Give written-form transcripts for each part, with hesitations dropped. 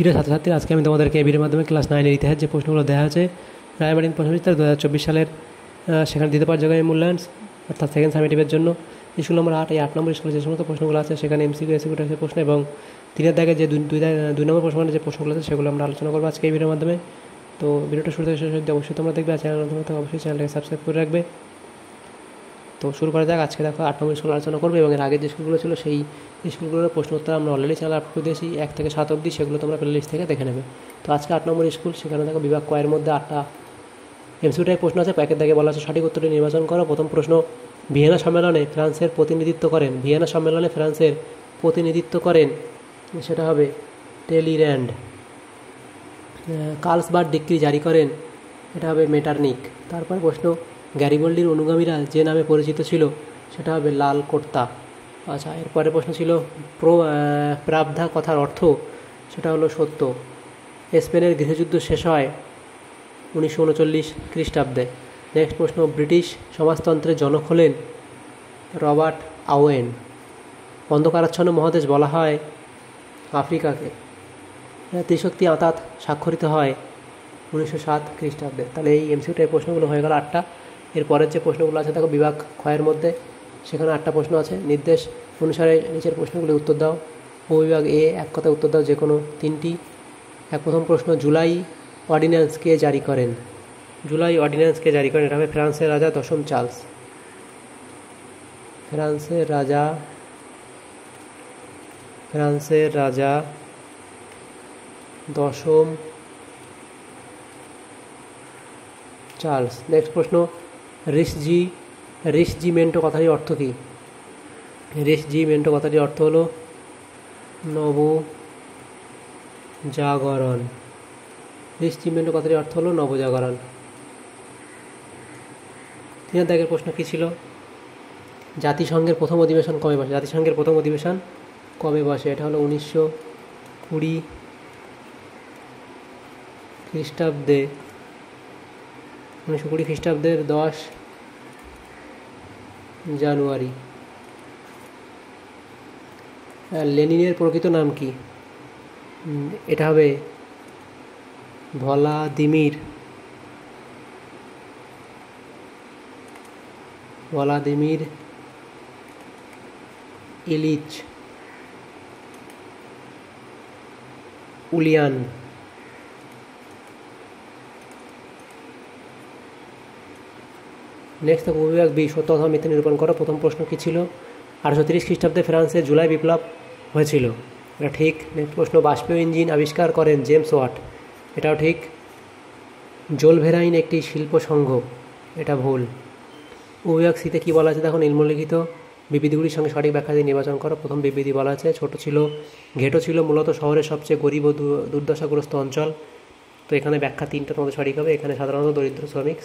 প্রিয় ছাত্রছাত্রী, আজকে আমি তোমাদেরকে এই ভিডিওর মাধ্যমে ক্লাস 9-এর ইতিহাস যে প্রশ্নগুলো দেওয়া আছে রায়মার্টিন প্রশ্ন বিস্তার 2024 সালের সেখানে দ্বিতীয় পর্যায়ে মূল্যায়ন অর্থাৎ সেকেন্ড সামেটিভের জন্য স্কুল নম্বর 8 এই 8 নম্বর স্কুলে যে সমস্ত প্রশ্নগুলো আছে সেখানে এমসিকিউ এসিকিউ টাইপের প্রশ্ন এবং 3-এর দাগে যে দুই নম্বর প্রশ্নের যে প্রশ্নগুলো আছে সেগুলো আমরা আলোচনা করবো আজকে এই ভিডিওর মাধ্যমে। তো ভিডিওটা শুরু থেকে শেষ অবধি অবশ্যই তোমরা দেখবে, আর চ্যানেল নতুন হলে অবশ্যই চ্যানেলটাকে সাবস্ক্রাইব করে রাখবে। তো শুরু করা যাক। আজকে দেখো 8 নম্বর স্কুল আলোচনা করবে এবং এর আগের যে স্কুলগুলো ছিল সেই স্কুলগুলোর প্রশ্ন উত্তর আমরা অলরেডি চ্যানেল আপলোড করে দিয়েছি 1 থেকে 7 অবধি, সেগুলো তোমরা প্লে লিস্ট থেকে দেখে নেবে। তো আজকে 8 নম্বর স্কুল, সেখানে দেখো বিভাগ কয়ের মধ্যে 8টা এমসিকিউ টাইপ প্রশ্ন আছে। প্যাকের দাগে বলা আছে সঠিক উত্তরটি নির্বাচন করো। প্রথম প্রশ্ন, ভিয়েনা সম্মেলনে ফ্রান্সের প্রতিনিধিত্ব করেন। ভিয়েনা সম্মেলনে ফ্রান্সের প্রতিনিধিত্ব করেন, সেটা হবে টেলির্যান্ড। কার্লসবার্গ ডিক্রি জারি করেন, এটা হবে মেটারনিক। তারপর প্রশ্ন, গ্যারিবল্ডির অনুগামীরা যে নামে পরিচিত ছিল, সেটা হবে লাল কোর্তা। আচ্ছা, এরপরে প্রশ্ন ছিল প্রাবধা কথার অর্থ, সেটা হলো সত্য। স্পেনের গৃহযুদ্ধ শেষ হয় 1939 খ্রিস্টাব্দে। নেক্সট প্রশ্ন, ব্রিটিশ সমাজতন্ত্রের জনক হলেন রবার্ট আওয়েন। অন্ধকারাচ্ছন্ন মহাদেশ বলা হয় আফ্রিকাকে। ত্রিশক্তি আঁতাত স্বাক্ষরিত হয় 1907 খ্রিস্টাব্দে। তাহলে এই এমসিকিউ টাইপ প্রশ্নগুলো হয়ে গেল 8টা। এরপরের যে প্রশ্নগুলো আছে দেখো বিভাগ ক্ষয়ের মধ্যে, সেখানে 8টা প্রশ্ন আছে। নির্দেশ অনুসারে নিচের প্রশ্নগুলি উত্তর দাও। উপবিভাগ এ, এক কথায় উত্তর দাও যে কোনো 3টি। প্রথম প্রশ্ন, জুলাই অর্ডিন্যান্স কে জারি করেন? জুলাই অর্ডিন্যান্স কে জারি করেন? এটা হবে ফ্রান্সের রাজা 10ম চার্লস। ফ্রান্সের রাজা 10ম চার্লস। নেক্সট প্রশ্ন, রিসজিমেন্টো কথাটির অর্থ কী? রিসজিমেন্টো কথাটির অর্থ হলো নবজাগরণ। রিসজিমেন্টো কথাটির অর্থ হলো নবজাগরণ। 3 দাগের প্রশ্ন কী ছিল? জাতিসংঘের প্রথম অধিবেশন কবে বসে? জাতিসংঘের প্রথম অধিবেশন কবে বসে? এটা হলো 1920 খ্রিস্টাব্দে। 1920 খ্রিস্টাব্দের 10 জানুয়ারি। লেনিনের প্রকৃত নাম কি? এটা হবে ভ্লাদিমির ইলিচ উলিয়ান। নেক্সট থাকবে উপবিভাগ বি, সত্য অথবা মিথ্যা নিরূপণ করো। প্রথম প্রশ্ন কী ছিল? 1830 খ্রিস্টাব্দে ফ্রান্সে জুলাই বিপ্লব হয়েছিল, এটা ঠিক। নেক্সট প্রশ্ন, বাষ্পীয় ইঞ্জিন আবিষ্কার করেন জেমস ওয়াট, এটাও ঠিক। জোলভেরাইন একটি শিল্প সংঘ, এটা ভুল। উপবিভাগ সিতে কী বলা আছে দেখো, নিম্নলিখিত বিবৃতিগুলির সঙ্গে সঠিক ব্যাখ্যা দিয়ে নির্বাচন করো। প্রথম বিবৃতি বলা আছে ঘেটো ছিল মূলত শহরের সবচেয়ে গরিব ও দুর্দশাগ্রস্ত অঞ্চল। তো এখানে ব্যাখ্যা 3টা তোমাদের সঠিক হবে। এখানে সাধারণত দরিদ্র শ্রমিক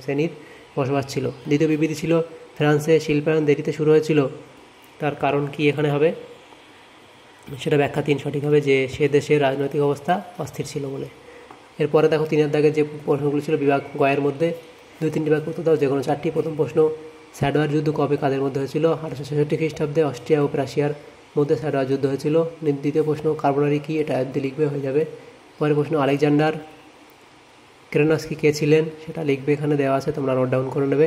শ্রেণীর বসবাস ছিল। দ্বিতীয় বিবৃতি ছিল ফ্রান্সে শিল্পায়ন দেরিতে শুরু হয়েছিল, তার কারণ কি এখানে হবে? সেটা ব্যাখ্যা 3 সঠিক হবে, যে সে দেশের রাজনৈতিক অবস্থা অস্থির ছিল বলে। এরপরে দেখো 3-এর দাগে যে প্রশ্নগুলো ছিল বিভাগ গয়ের মধ্যে 2-3টি বিভাগ উত্তর দাও যে কোনো 4টি। প্রথম প্রশ্ন, স্যাডওয়ার যুদ্ধ কবে কাদের মধ্যে হয়েছিল? 1866 খ্রিস্টাব্দে অস্ট্রিয়া ও রাশিয়ার মধ্যে স্যাডওয়ার যুদ্ধ হয়েছিল। দ্বিতীয় প্রশ্ন, কার্বোনারি কি? এটা অব্দি লিখবে, হয়ে যাবে। পরের প্রশ্ন, আলেকজান্ডার কেরেনস্কি কে ছিলেন? সেটা লিখবে, এখানে দেওয়া আছে, তোমরা নোট ডাউন করে নেবে।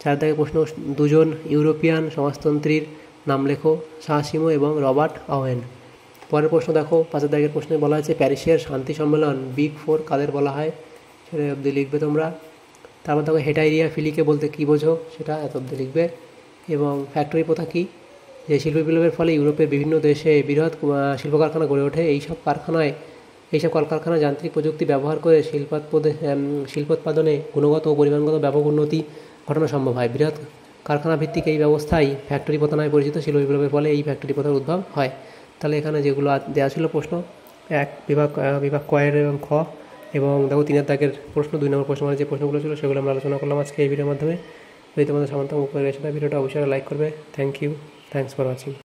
4 দাগে প্রশ্ন, 2জন ইউরোপিয়ান সমাজতন্ত্রীর নাম লেখো, সাহসিমো এবং রবার্ট আওয়েন। পরের প্রশ্ন দেখো 5 দাগের প্রশ্নে বলা হয়েছে প্যারিসের শান্তি সম্মেলন বিগ 4 কাদের বলা হয়? সেটা অবধি লিখবে তোমরা। তারপর দেখো হেটাইরিয়া ফিলিকে বলতে কী বোঝো? সেটা এত অবধি লিখবে। এবং ফ্যাক্টরি প্রথা কী? যে শিল্প বিপ্লবের ফলে ইউরোপের বিভিন্ন দেশে বৃহৎ শিল্প কারখানা গড়ে ওঠে। এইসব কলকারখানায় যান্ত্রিক প্রযুক্তি ব্যবহার করে শিল্পোৎপাদনে গুণগত ও পরিমাণগত ব্যাপক উন্নতি ঘটানো সম্ভব হয়। বৃহৎ কারখানা ভিত্তিক এই ব্যবস্থাই ফ্যাক্টরি প্রথা নামে পরিচিত। শিল্প বিপ্লবের ফলে এই ফ্যাক্টরি প্রথার উদ্ভব হয়। তাহলে এখানে যেগুলো দেওয়া ছিল প্রশ্ন, বিভাগ কয়ের এবং খ, এবং দেখো 3-এর দাগের প্রশ্ন 2 নম্বর প্রশ্ন মানে যে প্রশ্নগুলো ছিল সেগুলো আমরা আলোচনা করলাম আজকে এই ভিডিওর মাধ্যমে। যদি তোমাদের সামান্য উপকার এসে ভিডিওটা অবশ্যই লাইক করবে। Thanks for watching.